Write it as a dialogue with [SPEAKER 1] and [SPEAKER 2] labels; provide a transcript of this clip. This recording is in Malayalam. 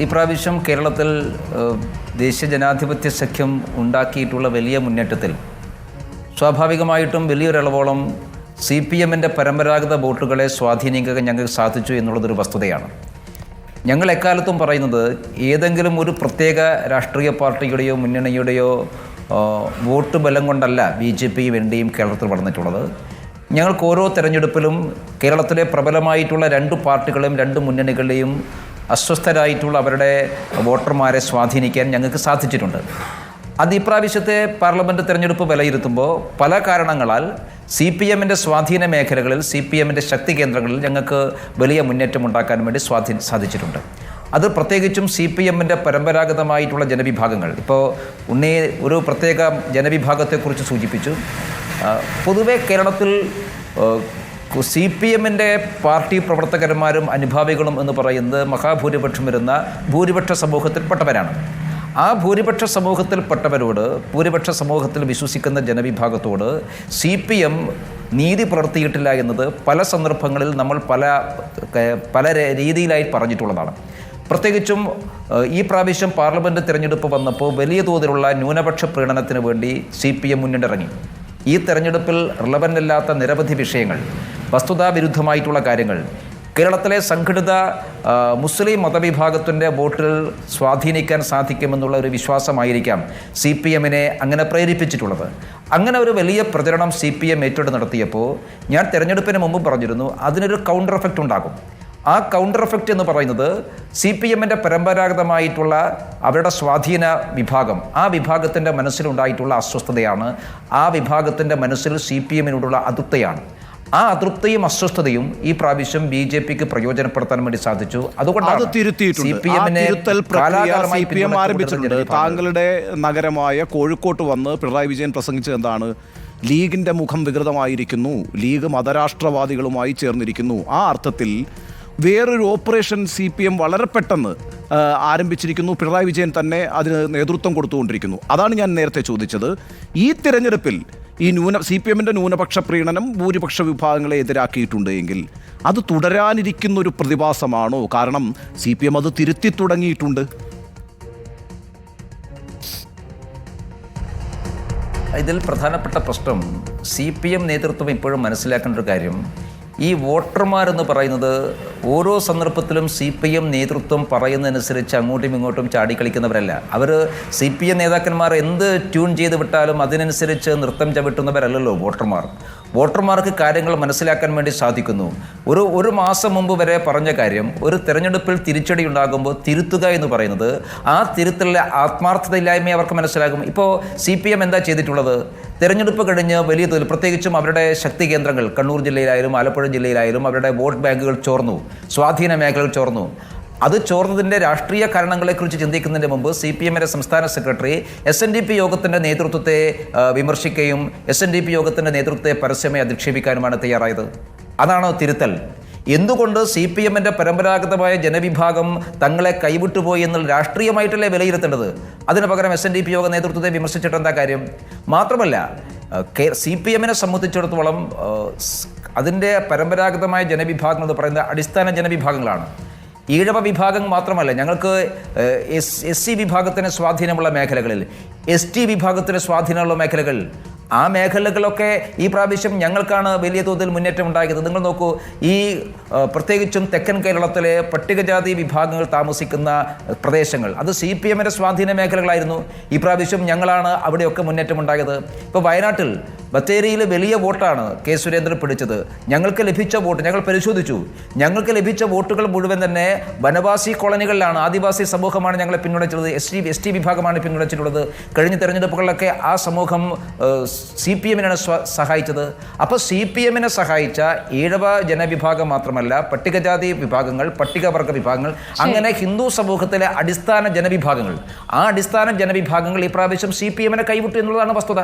[SPEAKER 1] ഈ പ്രാവശ്യം കേരളത്തിൽ ദേശീയ ജനാധിപത്യ സഖ്യം ഉണ്ടാക്കിയിട്ടുള്ള വലിയ മുന്നേറ്റത്തിൽ സ്വാഭാവികമായിട്ടും വലിയൊരളവോളം CPM-ൻ്റെ പരമ്പരാഗത വോട്ടുകളെ സ്വാധീനിക്കാൻ ഞങ്ങൾക്ക് സാധിച്ചു എന്നുള്ളതൊരു വസ്തുതയാണ്. ഞങ്ങൾ എക്കാലത്തും പറയുന്നത് ഏതെങ്കിലും ഒരു പ്രത്യേക രാഷ്ട്രീയ പാർട്ടിയുടെയോ മുന്നണിയുടെയോ വോട്ട് ബലം കൊണ്ടല്ല BJPയും NDയും കേരളത്തിൽ വളർന്നിട്ടുള്ളത്. ഞങ്ങൾക്ക് ഓരോ തെരഞ്ഞെടുപ്പിലും കേരളത്തിലെ പ്രബലമായിട്ടുള്ള രണ്ട് പാർട്ടികളെയും രണ്ട് മുന്നണികളെയും അസ്വസ്ഥരായിട്ടുള്ള അവരുടെ വോട്ടർമാരെ സ്വാധീനിക്കാൻ ഞങ്ങൾക്ക് സാധിച്ചിട്ടുണ്ട്. അത് ഈ പ്രാവശ്യത്തെ പാർലമെൻറ്റ് തെരഞ്ഞെടുപ്പ് വിലയിരുത്തുമ്പോൾ പല കാരണങ്ങളാൽ CPM-ൻ്റെ സ്വാധീന മേഖലകളിൽ CPM-ൻ്റെ ശക്തി കേന്ദ്രങ്ങളിൽ ഞങ്ങൾക്ക് വലിയ മുന്നേറ്റം ഉണ്ടാക്കാൻ വേണ്ടി സാധിച്ചിട്ടുണ്ട്. അത് പ്രത്യേകിച്ചും CPM-ൻ്റെ പരമ്പരാഗതമായിട്ടുള്ള ജനവിഭാഗങ്ങൾ, ഇപ്പോൾ ഉണ്ണി ഒരു പ്രത്യേക ജനവിഭാഗത്തെക്കുറിച്ച് സൂചിപ്പിച്ചു. പൊതുവെ കേരളത്തിൽ CPM-ൻ്റെ പാർട്ടി പ്രവർത്തകന്മാരും അനുഭാവികളും എന്ന് പറയുന്നത് മഹാഭൂരിപക്ഷം വരുന്ന ഭൂരിപക്ഷ സമൂഹത്തിൽപ്പെട്ടവരാണ്. ആ ഭൂരിപക്ഷ സമൂഹത്തിൽപ്പെട്ടവരോട്, ഭൂരിപക്ഷ സമൂഹത്തിൽ വിശ്വസിക്കുന്ന ജനവിഭാഗത്തോട് CPM നീതി പുലർത്തിയിട്ടില്ല എന്നത് പല സന്ദർഭങ്ങളിൽ നമ്മൾ പല രീതിയിലായി പറഞ്ഞിട്ടുള്ളതാണ്. പ്രത്യേകിച്ചും ഈ പ്രാവശ്യം പാർലമെൻറ്റ് തിരഞ്ഞെടുപ്പ് വന്നപ്പോൾ വലിയ തോതിലുള്ള ന്യൂനപക്ഷ പ്രീണനത്തിന് വേണ്ടി CPM മുന്നിട്ടിറങ്ങി. ഈ തെരഞ്ഞെടുപ്പിൽ റിലവൻ്റ് അല്ലാത്ത നിരവധി വിഷയങ്ങൾ, വസ്തുതാവിരുദ്ധമായിട്ടുള്ള കാര്യങ്ങൾ, കേരളത്തിലെ സംഘടിത മുസ്ലിം മതവിഭാഗത്തിൻ്റെ വോട്ടിൽ സ്വാധീനിക്കാൻ സാധിക്കുമെന്നുള്ള ഒരു വിശ്വാസമായിരിക്കാം CPM-നെ അങ്ങനെ പ്രേരിപ്പിച്ചിട്ടുള്ളത്. അങ്ങനെ ഒരു വലിയ പ്രചരണം CPM ഏറ്റെടുത്ത് നടത്തിയപ്പോൾ ഞാൻ തെരഞ്ഞെടുപ്പിന് മുമ്പ് പറഞ്ഞിരുന്നു, അതിനൊരു കൗണ്ടർ എഫക്റ്റ് ഉണ്ടാകും. ആ കൗണ്ടർ എഫക്റ്റ് എന്ന് പറയുന്നത് CPM-ൻ്റെ പരമ്പരാഗതമായിട്ടുള്ള അവരുടെ സ്വാധീന വിഭാഗം, ആ വിഭാഗത്തിൻ്റെ മനസ്സിലുണ്ടായിട്ടുള്ള അസ്വസ്ഥതയാണ്. ആ വിഭാഗത്തിൻ്റെ മനസ്സിൽ CPM-നോടുള്ള അതൃപ്തിയാണ്. ആ അതൃപ്തിയും അസ്വസ്ഥതയും ഈ പ്രാവശ്യം BJPക്ക് പ്രയോജനപ്പെടുത്താൻ വേണ്ടി സാധിച്ചു. അതുകൊണ്ടാണ്
[SPEAKER 2] CPM ആരംഭിച്ചിട്ടുണ്ട്. താങ്കളുടെ നഗരമായ കോഴിക്കോട്ട് വന്ന് പിണറായി വിജയൻ പ്രസംഗിച്ചത് എന്താണ്? ലീഗിൻ്റെ മുഖം വികൃതമായിരിക്കുന്നു, ലീഗ് മതരാഷ്ട്രവാദികളുമായി ചേർന്നിരിക്കുന്നു. ആ അർത്ഥത്തിൽ വേറൊരു ഓപ്പറേഷൻ CPM വളരെ പെട്ടെന്ന് ആരംഭിച്ചിരിക്കുന്നു. പിണറായി വിജയൻ തന്നെ അതിന് നേതൃത്വം കൊടുത്തുകൊണ്ടിരിക്കുന്നു. അതാണ് ഞാൻ നേരത്തെ ചോദിച്ചത്. ഈ തിരഞ്ഞെടുപ്പിൽ ഈ CPM-ൻ്റെ ന്യൂനപക്ഷ പ്രീണനം ഭൂരിപക്ഷ വിഭാഗങ്ങളെ എതിരാക്കിയിട്ടുണ്ട് എങ്കിൽ അത് തുടരാനിരിക്കുന്നൊരു പ്രതിഭാസമാണോ? കാരണം CPM അത് തിരുത്തി തുടങ്ങിയിട്ടുണ്ട്.
[SPEAKER 1] ഇതിൽ പ്രധാനപ്പെട്ട പ്രശ്നം CPM നേതൃത്വം ഇപ്പോഴും മനസ്സിലാക്കേണ്ട ഒരു കാര്യം, ഈ വോട്ടർമാരെന്ന് പറയുന്നത് ഓരോ സന്ദർഭത്തിലും CPM നേതൃത്വം പറയുന്നതനുസരിച്ച് അങ്ങോട്ടും ഇങ്ങോട്ടും ചാടിക്കളിക്കുന്നവരല്ല. അവർ CPM നേതാക്കന്മാർ എന്ത് ട്യൂൺ ചെയ്ത് വിട്ടാലും അതിനനുസരിച്ച് നൃത്തം ചവിട്ടുന്നവരല്ലല്ലോ വോട്ടർമാർ. വോട്ടർമാർക്ക് കാര്യങ്ങൾ മനസ്സിലാക്കാൻ വേണ്ടി സാധിക്കുന്നു. ഒരു മാസം മുമ്പ് വരെ പറഞ്ഞ കാര്യം ഒരു തെരഞ്ഞെടുപ്പിൽ തിരിച്ചടി ഉണ്ടാകുമ്പോൾ തിരുത്തുക എന്ന് പറയുന്നത് ആ തിരുത്തലിലെ ആത്മാർത്ഥതയില്ലായ്മയെ അവർക്ക് മനസ്സിലാകും. ഇപ്പോൾ CPM എന്താ ചെയ്തിട്ടുള്ളത്? തെരഞ്ഞെടുപ്പ് കഴിഞ്ഞ് വലിയ തോതിൽ, പ്രത്യേകിച്ചും അവരുടെ ശക്തി കേന്ദ്രങ്ങൾ കണ്ണൂർ ജില്ലയിലായാലും ആലപ്പുഴ ജില്ലയിലായാലും അവരുടെ വോട്ട് ബാങ്കുകൾ ചോർന്നു, സ്വാധീന മേഖലകൾ ചോർന്നു. അത് ചോർന്നതിൻ്റെ രാഷ്ട്രീയ കാരണങ്ങളെക്കുറിച്ച് ചിന്തിക്കുന്നതിന് മുമ്പ് CPM-ൻ്റെ സംസ്ഥാന സെക്രട്ടറി SNDP യോഗത്തിൻ്റെ നേതൃത്വത്തെ വിമർശിക്കുകയും SNDP യോഗത്തിൻ്റെ നേതൃത്വത്തെ പരസ്യമായി അധിക്ഷേപിക്കാനുമാണ് തയ്യാറായത്. അതാണോ തിരുത്തൽ? എന്തുകൊണ്ട് CPM-ൻ്റെ പരമ്പരാഗതമായ ജനവിഭാഗം തങ്ങളെ കൈവിട്ടുപോയി എന്നുള്ള രാഷ്ട്രീയമായിട്ടല്ലേ വിലയിരുത്തേണ്ടത്? അതിന് പകരം SNDP യോഗ നേതൃത്വത്തെ വിമർശിച്ചിട്ട് എന്താ കാര്യം? മാത്രമല്ല CPM-നെ സംബന്ധിച്ചിടത്തോളം അതിൻ്റെ പരമ്പരാഗതമായ ജനവിഭാഗങ്ങൾ എന്ന് പറയുന്നത് അടിസ്ഥാന ജനവിഭാഗങ്ങളാണ്. ഈഴവ വിഭാഗം മാത്രമല്ല, ഞങ്ങൾക്ക് SC വിഭാഗത്തിന് സ്വാധീനമുള്ള മേഖലകളിൽ, ST വിഭാഗത്തിന് സ്വാധീനമുള്ള മേഖലകൾ, ആ മേഖലകളൊക്കെ ഈ പ്രാവശ്യം ഞങ്ങൾക്കാണ് വലിയ തോതിൽ മുന്നേറ്റം ഉണ്ടായത്. നിങ്ങൾ നോക്കൂ, ഈ പ്രത്യേകിച്ചും തെക്കൻ കേരളത്തിലെ പട്ടികജാതി വിഭാഗങ്ങൾ താമസിക്കുന്ന പ്രദേശങ്ങൾ, അത് CPM-ൻ്റെ സ്വാധീന മേഖലകളായിരുന്നു. ഈ പ്രാവശ്യം ഞങ്ങളാണ് അവിടെയൊക്കെ മുന്നേറ്റം ഉണ്ടായത്. ഇപ്പോൾ വയനാട്ടിൽ ബത്തേരിയിൽ വലിയ വോട്ടാണ് K. സുരേന്ദ്രൻ പിടിച്ചത്. ഞങ്ങൾക്ക് ലഭിച്ച വോട്ട് ഞങ്ങൾ പരിശോധിച്ചു. ഞങ്ങൾക്ക് ലഭിച്ച വോട്ടുകൾ മുഴുവൻ തന്നെ വനവാസി കോളനികളിലാണ്, ആദിവാസി സമൂഹമാണ് ഞങ്ങളെ പിന്തുണച്ചിട്ടുള്ളത്, ST വിഭാഗമാണ് പിന്തുണച്ചിട്ടുള്ളത്. കഴിഞ്ഞ തെരഞ്ഞെടുപ്പുകളിലൊക്കെ ആ സമൂഹം CPM-നാണ് സഹായിച്ചത്. അപ്പോൾ CPM-നെ സഹായിച്ച ഈഴവ ജനവിഭാഗം മാത്രമല്ല, പട്ടികജാതി വിഭാഗങ്ങൾ, പട്ടികവർഗ വിഭാഗങ്ങൾ, അങ്ങനെ ഹിന്ദു സമൂഹത്തിലെ അടിസ്ഥാന ജനവിഭാഗങ്ങൾ, ആ അടിസ്ഥാന ജനവിഭാഗങ്ങൾ ഈ പ്രാവശ്യം CPM-നെ കൈവിട്ടു എന്നുള്ളതാണ് വസ്തുത.